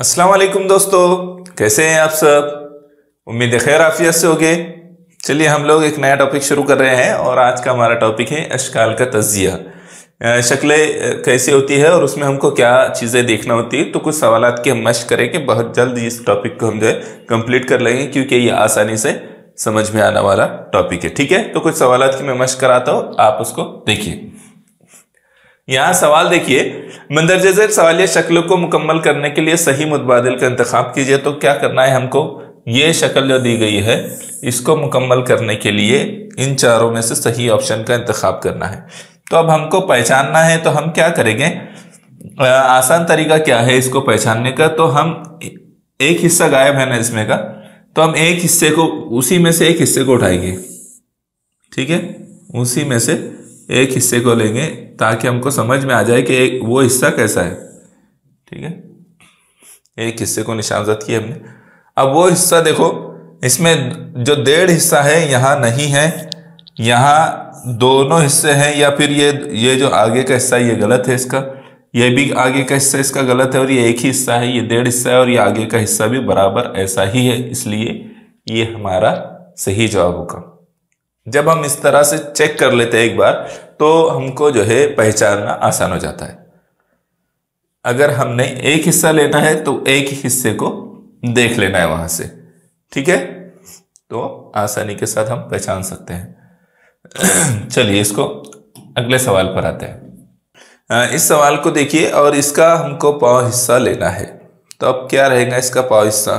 अस्सलाम वालेकुम दोस्तों, कैसे हैं आप सब। उम्मीद है खैर आफियत से होगे। चलिए हम लोग एक नया टॉपिक शुरू कर रहे हैं और आज का हमारा टॉपिक है अशकाल का तज्जिया। शक्लें कैसी होती है और उसमें हमको क्या चीज़ें देखना होती है। तो कुछ सवालात की हम मश्क करेंगे। बहुत जल्द इस टॉपिक को हम जो है कंप्लीट कर लेंगे क्योंकि ये आसानी से समझ में आने वाला टॉपिक है। ठीक है, तो कुछ सवालात की मैं मश्क कराता हूँ, आप उसको देखिए। यहाँ सवाल देखिए, मंदरजे ज़ेल सवालिया शक्लों को मुकम्मल करने के लिए सही मुतबादिल का इंतखाब कीजिए। तो क्या करना है हमको, ये शक्ल जो दी गई है इसको मुकम्मल करने के लिए इन चारों में से सही ऑप्शन का इंतखाब करना है। तो अब हमको पहचानना है, तो हम क्या करेंगे, आसान तरीका क्या है इसको पहचानने का। तो हम एक हिस्सा गायब है ना इसमें का, तो हम एक हिस्से को, उसी में से एक हिस्से को उठाएंगे। ठीक है, उसी में से एक हिस्से को लेंगे ताकि हमको समझ में आ जाए कि वो हिस्सा कैसा है। ठीक है, एक हिस्से को निशानजद किया हमने। अब वो हिस्सा देखो, इसमें जो डेढ़ हिस्सा है यहाँ नहीं है, यहाँ दोनों हिस्से हैं, या फिर ये जो आगे का हिस्सा ये गलत है इसका, ये भी आगे का हिस्सा इसका गलत है, और ये एक ही हिस्सा है, ये डेढ़ हिस्सा है, और ये आगे का हिस्सा भी बराबर ऐसा ही है, इसलिए ये हमारा सही जवाब होगा। जब हम इस तरह से चेक कर लेते हैं एक बार, तो हमको जो है पहचानना आसान हो जाता है। अगर हमने एक हिस्सा लेना है तो एक ही हिस्से को देख लेना है वहां से। ठीक है, तो आसानी के साथ हम पहचान सकते हैं। चलिए इसको अगले सवाल पर आते हैं। इस सवाल को देखिए और इसका हमको पाव हिस्सा लेना है। तो अब क्या रहेगा इसका पाव हिस्सा,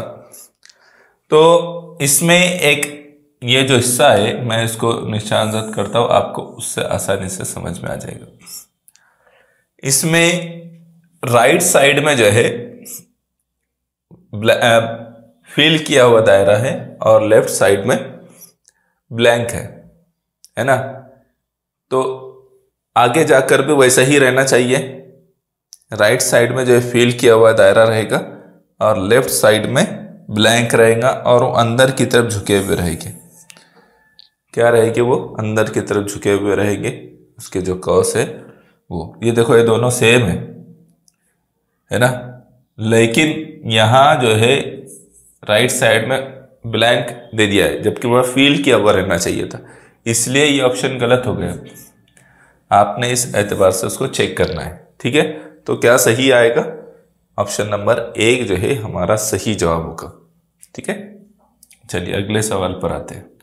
तो इसमें एक ये जो हिस्सा है मैं इसको निशानजद करता हूं, आपको उससे आसानी से समझ में आ जाएगा। इसमें राइट साइड में जो है फिल किया हुआ दायरा है और लेफ्ट साइड में ब्लैंक है ना। तो आगे जाकर भी वैसा ही रहना चाहिए। राइट साइड में जो है फिल किया हुआ दायरा रहेगा और लेफ्ट साइड में ब्लैंक रहेगा, और वो अंदर की तरफ झुके हुए रहेंगे। क्या रहेंगे, वो अंदर की तरफ झुके हुए रहेंगे। उसके जो कर्व्स है वो, ये देखो ये दोनों सेम है ना, लेकिन यहाँ जो है राइट साइड में ब्लैंक दे दिया है, जबकि वह फिल किया हुआ रहना चाहिए था, इसलिए ये ऑप्शन गलत हो गया। आपने इस एतबार से उसको चेक करना है। ठीक है, तो क्या सही आएगा, ऑप्शन नंबर 1 जो है हमारा सही जवाब होगा। ठीक है, चलिए अगले सवाल पर आते हैं।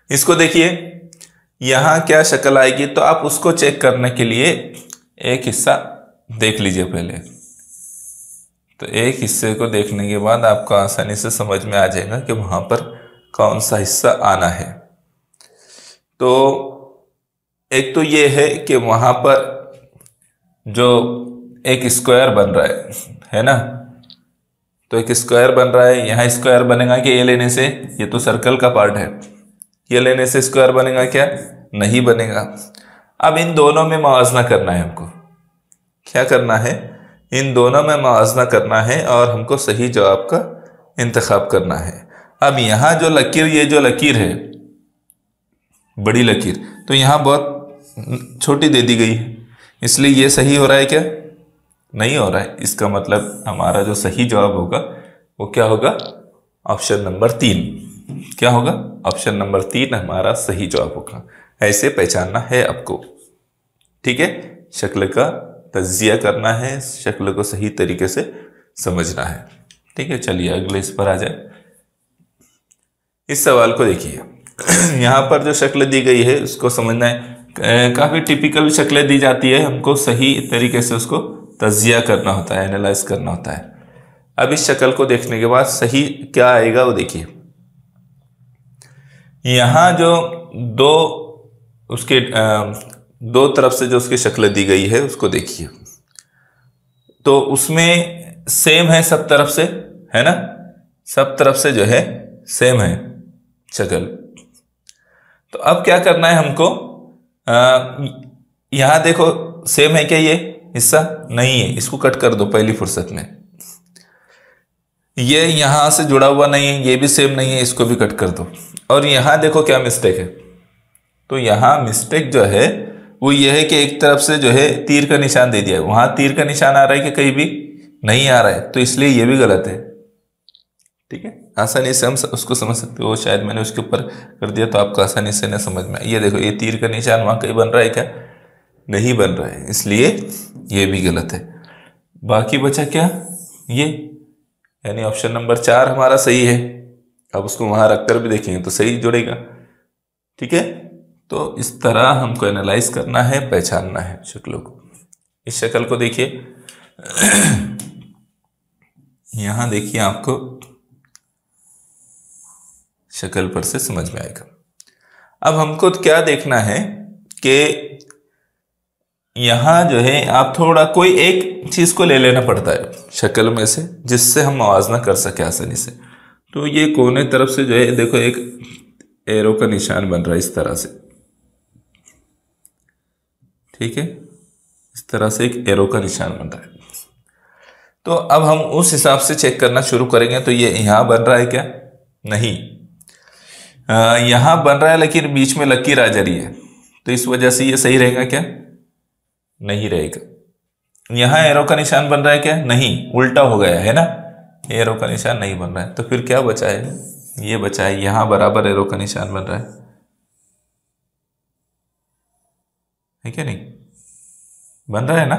इसको देखिए, यहां क्या शक्ल आएगी, तो आप उसको चेक करने के लिए एक हिस्सा देख लीजिए पहले। तो एक हिस्से को देखने के बाद आपको आसानी से समझ में आ जाएगा कि वहां पर कौन सा हिस्सा आना है। तो एक तो ये है कि वहां पर जो एक स्क्वायर बन रहा है ना, तो एक स्क्वायर बन रहा है। यहाँ स्क्वायर बनेगा कि ये लेने से, ये तो सर्कल का पार्ट है, ये लेने से स्क्वायर बनेगा क्या, नहीं बनेगा। अब इन दोनों में मुआवजा करना है हमको। क्या करना है, इन दोनों में मुआवजा करना है और हमको सही जवाब का इंतखाब करना है। अब यहाँ जो लकीर, ये जो लकीर है बड़ी लकीर, तो यहाँ बहुत छोटी दे दी गई है, इसलिए ये सही हो रहा है क्या, नहीं हो रहा है। इसका मतलब हमारा जो सही जवाब होगा वो क्या होगा, ऑप्शन नंबर 3। क्या होगा, ऑप्शन नंबर 3 हमारा सही जवाब होगा। ऐसे पहचानना है आपको। ठीक है, शक्ल का तज्जिया करना है, शक्ल को सही तरीके से समझना है। ठीक है, चलिए अगले इस पर आ जाए। इस सवाल को देखिए, यहाँ पर जो शक्ल दी गई है उसको समझना है। काफी टिपिकल शक्लें दी जाती है, हमको सही तरीके से उसको तज्जिया करना होता है, एनालाइज करना होता है। अब इस शक्ल को देखने के बाद सही क्या आएगा वो देखिए। यहां जो दो उसके दो तरफ से जो उसकी शक्ल दी गई है उसको देखिए, तो उसमें सेम है सब तरफ से, है ना, सब तरफ से जो है सेम है शक्ल। तो अब क्या करना है हमको, यहां देखो सेम है क्या, ये हिस्सा नहीं है, इसको कट कर दो पहली फुर्सत में। ये यहां से जुड़ा हुआ नहीं है, ये भी सेम नहीं है, इसको भी कट कर दो। और यहां देखो क्या मिस्टेक है, तो यहां मिस्टेक जो है वो ये है कि एक तरफ से जो है तीर का निशान दे दिया है, वहां तीर का निशान आ रहा है कि कहीं भी नहीं आ रहा है, तो इसलिए ये भी गलत है। ठीक है, आसानी से हम उसको समझ सकते हो। शायद मैंने उसके ऊपर कर दिया तो आपको आसानी से न समझ में। ये देखो, ये तीर का निशान वहां कहीं बन रहा है क्या? नहीं बन रहा है, इसलिए ये भी गलत है। बाकी बचा क्या? ये, यानी ऑप्शन नंबर 4 हमारा सही है। अब उसको वहां रखकर भी देखेंगे तो सही जुड़ेगा। ठीक है, तो इस तरह हमको एनालाइज करना है, पहचानना है शक्लों को। इस शक्ल को देखिए, यहां देखिए, आपको शक्ल पर से समझ में आएगा। अब हमको क्या देखना है कि यहां जो है आप थोड़ा कोई एक चीज को ले लेना पड़ता है शक्ल में से, जिससे हम मुआवजा कर सके आसानी से। तो ये कोने तरफ से जो है देखो, एक एरो का निशान बन रहा है इस तरह से। ठीक है, इस तरह से एक एरो का निशान बन रहा है। तो अब हम उस हिसाब से चेक करना शुरू करेंगे। तो ये यहां बन रहा है क्या? नहीं, यहां बन रहा है लेकिन बीच में लकीर आ जा रही है, तो इस वजह से ये सही रहेगा क्या? नहीं रहेगा। यहां एरो का निशान बन रहा है क्या? नहीं, उल्टा हो गया है ना, एरो का निशान नहीं बन रहा है। तो फिर क्या बचा है? ये बचा है, यहां बराबर एरो का निशान बन रहा है क्या? नहीं बन रहा है ना।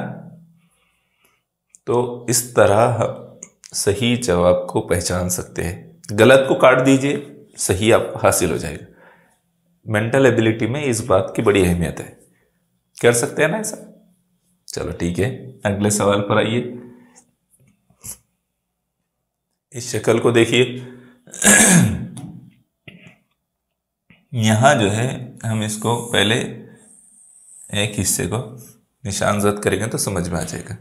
तो इस तरह हम सही जवाब को पहचान सकते हैं। गलत को काट दीजिए, सही आपको हासिल हो जाएगा। मेंटल एबिलिटी में इस बात की बड़ी अहमियत है। कर सकते हैं ना ऐसा? चलो ठीक है, अगले सवाल पर आइए। इस शक्ल को देखिए, यहां जो है हम इसको पहले एक हिस्से को निशान जद करेंगे तो समझ में आ जाएगा।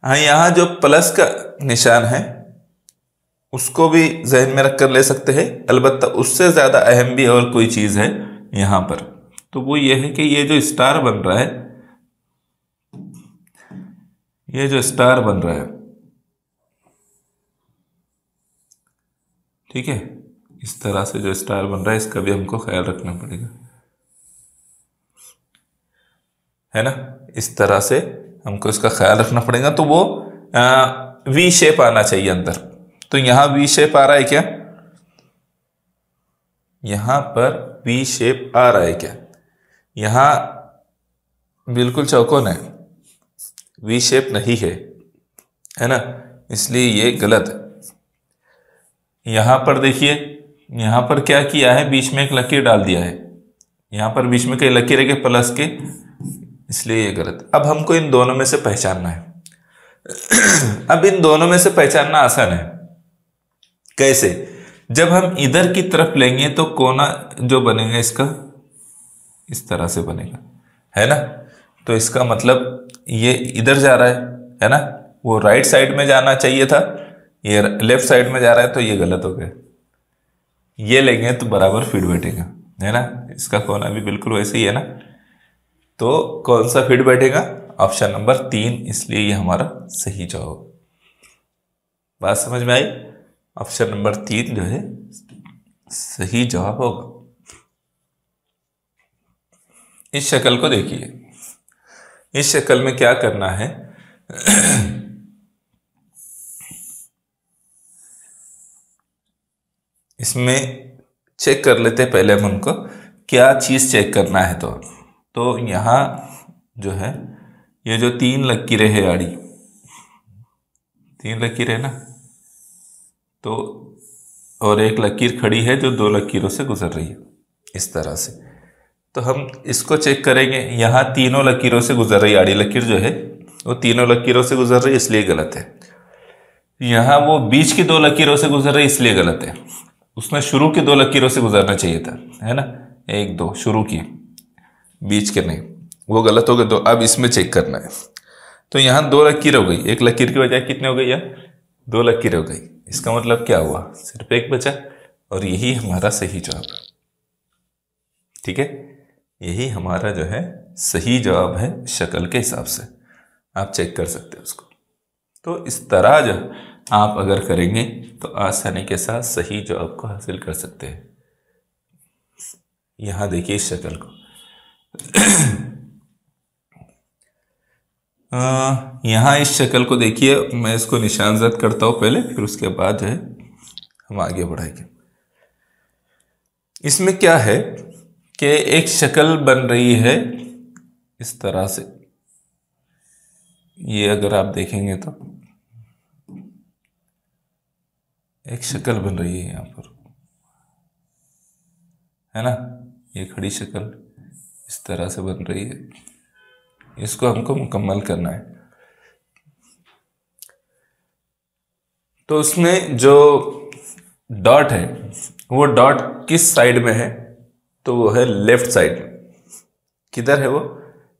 हाँ, यहां जो प्लस का निशान है उसको भी जहन में रखकर ले सकते हैं। अलबत्ता उससे ज्यादा अहम भी और कोई चीज है यहां पर, तो वो ये है कि ये जो स्टार बन रहा है, ये जो स्टार बन रहा है, ठीक है, इस तरह से जो स्टार बन रहा है, इसका भी हमको ख्याल रखना पड़ेगा, है ना। इस तरह से हमको इसका ख्याल रखना पड़ेगा। तो वो वी शेप आना चाहिए अंदर। तो यहां वी शेप आ रहा है क्या? यहां पर वी शेप आ रहा है क्या? यहां बिल्कुल चौकोन है, वी शेप नहीं है ना, इसलिए ये गलत है। यहां पर देखिए, यहां पर क्या किया है, बीच में एक लकीर डाल दिया है। यहां पर बीच में कई लकीर है के प्लस के, इसलिए ये गलत। अब हमको इन दोनों में से पहचानना है। अब इन दोनों में से पहचानना आसान है। कैसे? जब हम इधर की तरफ लेंगे तो कोना जो बनेगा इसका इस तरह से बनेगा, है ना। तो इसका मतलब ये इधर जा रहा है ना, वो राइट साइड में जाना चाहिए था, ये लेफ्ट साइड में जा रहा है, तो ये गलत हो गया। ये लेंगे तो बराबर फिट बैठेगा, है ना। इसका कोना भी बिल्कुल वैसे ही है ना। तो कौन सा फिट बैठेगा? ऑप्शन नंबर 3, इसलिए ये हमारा सही जवाब। बात समझ में आई? ऑप्शन नंबर 3 जो है सही जवाब होगा। इस शक्ल को देखिए, इस शक्ल में क्या करना है, इसमें चेक कर लेते हैं पहले हम उनको क्या चीज चेक करना है। तो यहां जो है ये जो 3 लकीरें है आड़ी, 3 लकीरें है ना, तो और एक लकीर खड़ी है जो 2 लकीरों से गुजर रही है इस तरह से। तो हम इसको चेक करेंगे, यहां तीनों लकीरों से गुजर रही आड़ी लकीर जो है वो तीनों लकीरों से गुजर रही है, इसलिए गलत है। यहां वो बीच की 2 लकीरों से गुजर रही, इसलिए गलत है। उसने शुरू की 2 लकीरों से गुजरना चाहिए था, है ना, 1 2 शुरू की, बीच के नहीं, वो गलत हो गए। तो अब इसमें चेक करना है। तो यहां 2 लकीर हो गई, एक लकीर की बजाय कितने हो गई? यार 2 लकीर हो गई। इसका मतलब क्या हुआ? सिर्फ एक बचा, और यही हमारा सही जवाब है। ठीक है, यही हमारा जो है सही जवाब है शक्ल के हिसाब से। आप चेक कर सकते हैं उसको। तो इस तरह जो आप अगर करेंगे तो आसानी के साथ सही जवाब को हासिल कर सकते हैं। यहां देखिए इस शक्ल को, यहाँ इस शक्ल को देखिए, मैं इसको निशानजद करता हूँ पहले, फिर उसके बाद जो है हम आगे बढ़ाएंगे। इसमें क्या है कि एक शक्ल बन रही है इस तरह से, ये अगर आप देखेंगे तो एक शक्ल बन रही है यहाँ पर, है ना, ये खड़ी शक्ल इस तरह से बन रही है। इसको हमको मुकम्मल करना है। तो उसमें जो डॉट है वो डॉट किस साइड में है, तो वो है लेफ्ट साइड में। किधर है वो?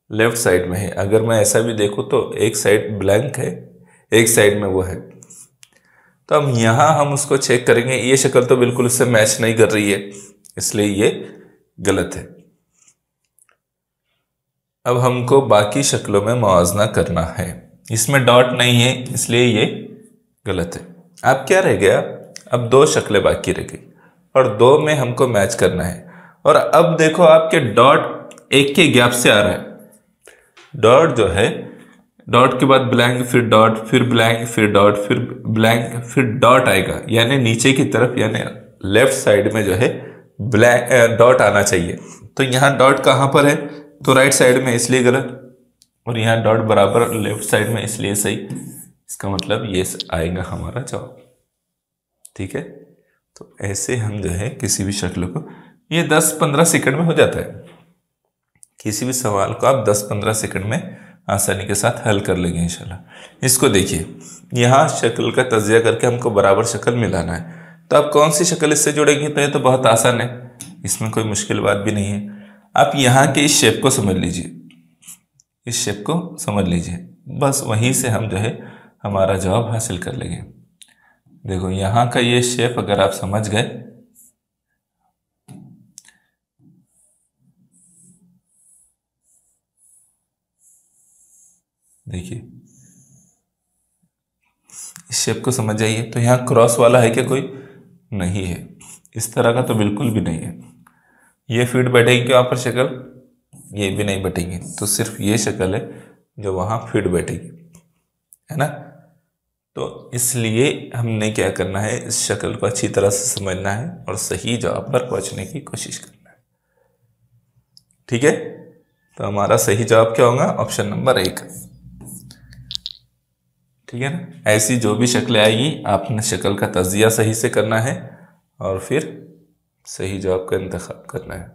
लेफ्ट साइड में है। अगर मैं ऐसा भी देखूं तो एक साइड ब्लैंक है, एक साइड में वो है। तो अब यहां हम उसको चेक करेंगे। ये शक्ल तो बिल्कुल उससे मैच नहीं कर रही है, इसलिए ये गलत है। अब हमको बाकी शक्लों में मुआवजा करना है। इसमें डॉट नहीं है, इसलिए ये गलत है। अब क्या रह गया? अब दो शक्लें बाकी रह गई और दो में हमको मैच करना है। और अब देखो आपके डॉट एक के गैप से आ रहा है। डॉट जो है, डॉट के बाद ब्लैंक, फिर डॉट, फिर ब्लैंक, फिर डॉट, फिर ब्लैंक, फिर डॉट आएगा, यानी नीचे की तरफ, यानी लेफ्ट साइड में जो है ब्लैंक डॉट आना चाहिए। तो यहाँ डॉट कहाँ पर है? तो राइट साइड में, इसलिए गलत। और यहाँ डॉट बराबर लेफ्ट साइड में, इसलिए सही। इसका मतलब ये आएगा हमारा जवाब। ठीक है, तो ऐसे हम जो है किसी भी शक्ल को, ये 10-15 सेकंड में हो जाता है। किसी भी सवाल को आप 10-15 सेकंड में आसानी के साथ हल कर लेंगे इंशाल्लाह। इसको देखिए, यहाँ शक्ल का तजिया करके हमको बराबर शक्ल मिलाना है। तो आप कौन सी शक्ल इससे जुड़ेंगे? तो ये तो बहुत आसान है, इसमें कोई मुश्किल बात भी नहीं है। आप यहाँ के इस शेप को समझ लीजिए, इस शेप को समझ लीजिए, बस वहीं से हम जो है हमारा जवाब हासिल कर लेंगे। देखो यहाँ का ये शेप अगर आप समझ गए, देखिए इस शेप को समझ जाइए। तो यहाँ क्रॉस वाला है क्या? कोई नहीं है। इस तरह का तो बिल्कुल भी नहीं है। ये फिट बैठेगी क्या वहाँ पर शक्ल? ये भी नहीं बैठेगी। तो सिर्फ ये शक्ल है जो वहाँ फिट बैठेगी, है ना। तो इसलिए हमने क्या करना है, इस शक्ल को अच्छी तरह से समझना है और सही जवाब पर पहुंचने की कोशिश करना है। ठीक है, तो हमारा सही जवाब क्या होगा? Option number 1। ठीक है ना। ऐसी जो भी शक्लें आएगी आपने शक्ल का तजिया सही से करना है और फिर सही जवाब का इंतखाब करना है।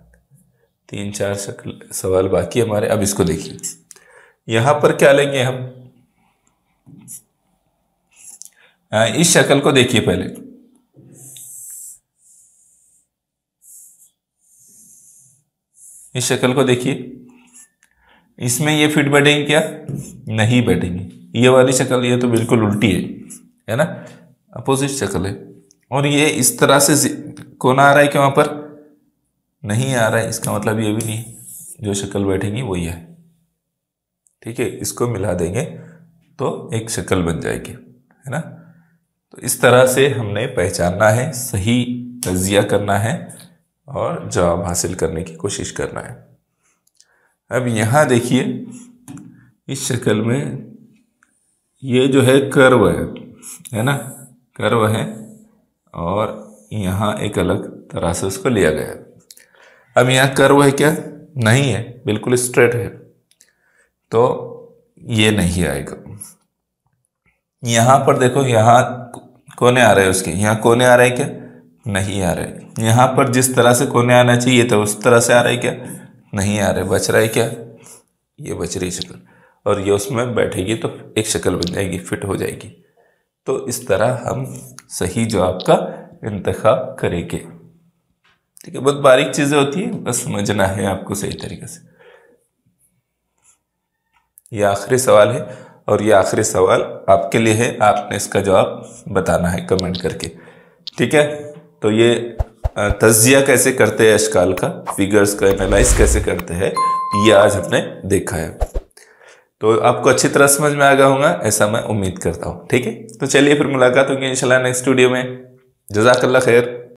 3-4 शक्ल सवाल बाकी हमारे। अब इसको देखिए, यहां पर क्या लेंगे हम? इस शक्ल को देखिए पहले। इस शक्ल को देखिए, इसमें ये फिट बैठेंगी क्या? नहीं बैठेंगी। ये वाली शक्ल, ये तो बिल्कुल उल्टी है ना, अपोजिट शक्ल है। और ये इस तरह से कौन आ रहा है कि वहां पर नहीं आ रहा है, इसका मतलब ये भी नहीं, जो शक्ल बैठेंगी वही है। ठीक है, इसको मिला देंगे तो एक शक्ल बन जाएगी, है ना। तो इस तरह से हमने पहचानना है, सही तजिया करना है और जवाब हासिल करने की कोशिश करना है। अब यहाँ देखिए, इस शक्ल में ये जो है कर्व है ना, कर्व है और यहाँ एक अलग तरह से उसको लिया गया है। अब यहाँ कर्व है क्या? नहीं है, बिल्कुल स्ट्रेट है, तो ये नहीं आएगा। यहाँ पर देखो, यहाँ कोने आ रहे हैं उसके, यहाँ कोने आ रहे हैं क्या? नहीं आ रहे। यहाँ पर जिस तरह से कोने आना चाहिए तो उस तरह से आ रहा है क्या? नहीं आ रहे। बच रहा है क्या? ये बच रही शक्ल, और ये उसमें बैठेगी तो एक शक्ल बन जाएगी, फिट हो जाएगी। तो इस तरह हम सही जवाब का इंतखाब करेंगे। ठीक है, बहुत बारीक चीजें होती है, बस समझना है आपको सही तरीके से। यह आखिरी सवाल है और ये आखिरी सवाल आपके लिए है, आपने इसका जवाब बताना है कमेंट करके। ठीक है, तो ये तज्जिया कैसे करते हैं अशकाल का, फिगर्स का एनालाइज कैसे करते हैं, ये आज हमने देखा है। तो आपको अच्छी तरह समझ में आ गया होगा, ऐसा मैं उम्मीद करता हूँ। ठीक है, तो चलिए फिर मुलाकात होगी इंशाल्लाह नेक्स्ट वीडियो में। जज़ाकल्लाह खैर।